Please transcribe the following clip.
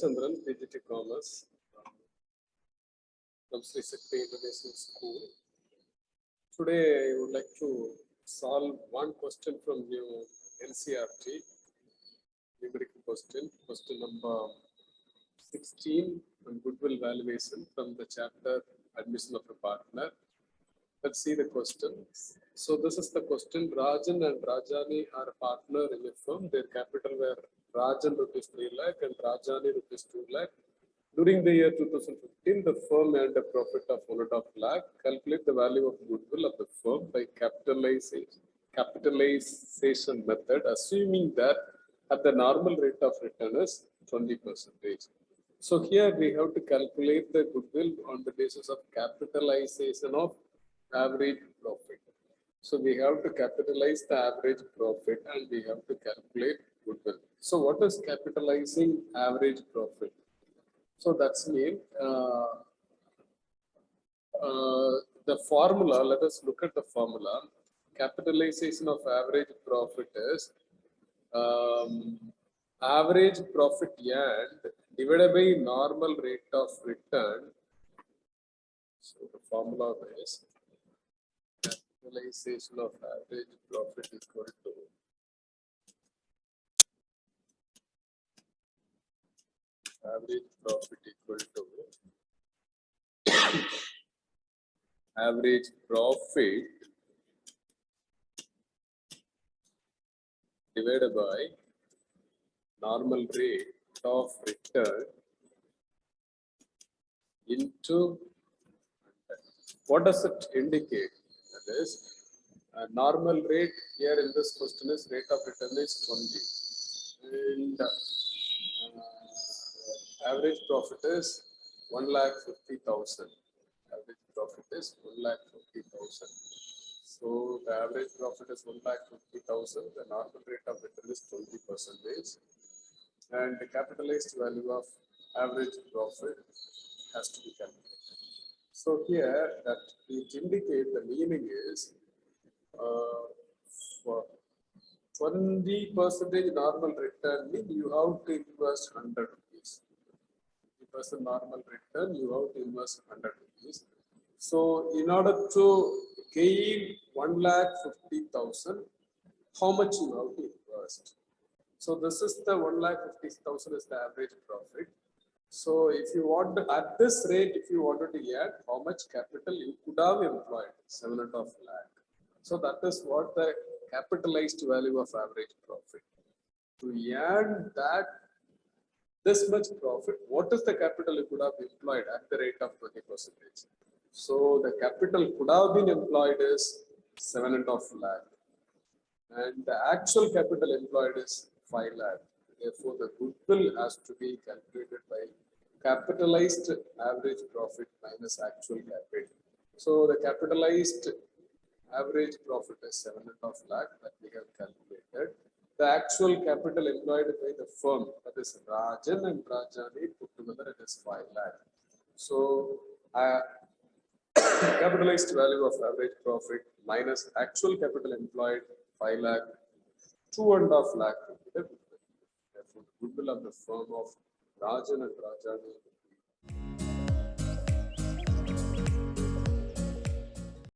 Ramachandran, PGT Commerce, from Shakthi International School. Today, I would like to solve one question from your NCERT numerical question number 16 on goodwill valuation from the chapter admission of a partner. Let's see the question. So this is the question. Rajan and Rajani are a partner in a firm. Their capital were Rajan rupees 3 lakh and Rajani rupees 2 lakh. During the year 2015, the firm earned a profit of 1.5 lakh. Calculate the value of goodwill of the firm by capitalization method, assuming that at the normal rate of return is 20%. So here we have to calculate the goodwill on the basis of capitalization of average profit. So we have to capitalize the average profit and we have to calculate goodwill. So what is capitalizing average profit? So that's mean the formula. Let us look at the formula. Capitalization of average profit is average profit earned divided by normal rate of return. So the formula is capitalization of average profit equal to average profit equal to average profit divided by normal rate of return into 100. What does it indicate? That is, normal rate here in this question is rate of return is 20, and average profit is 1,50,000. Average profit is 1,50,000. So the average profit is 1,50,000. The normal rate of return is 20%, and the capitalized value of average profit has to be calculated. So here that it indicate the meaning is for 20% normal return means you have to invest 100 rupees. 20% normal return, you have to invest 100 rupees. So in order to gain 1,50,000, how much you have to invest? So this is the 1,50,000 is the average profit. So if you want to, at this rate, if you wanted to add, how much capital you could have employed? 7.5 lakh. So that is what the capitalized value of average profit. To add that this much profit, what is the capital you could have employed at the rate of 20%? So the capital could have been employed is 7.5 lakh, and the actual capital employed is 5 lakh. Therefore, the goodwill has to be calculated by capitalized average profit minus actual capital. So the capitalized average profit is 7.5 lakh that we have calculated. The actual capital employed by the firm, that is Rajan and Rajani, put together it is 5 lakh. So capitalized value of average profit minus actual capital employed 5 lakh, 2.5 lakh will be the goodwill. Therefore, the goodwill of the firm of Rajan and Rajani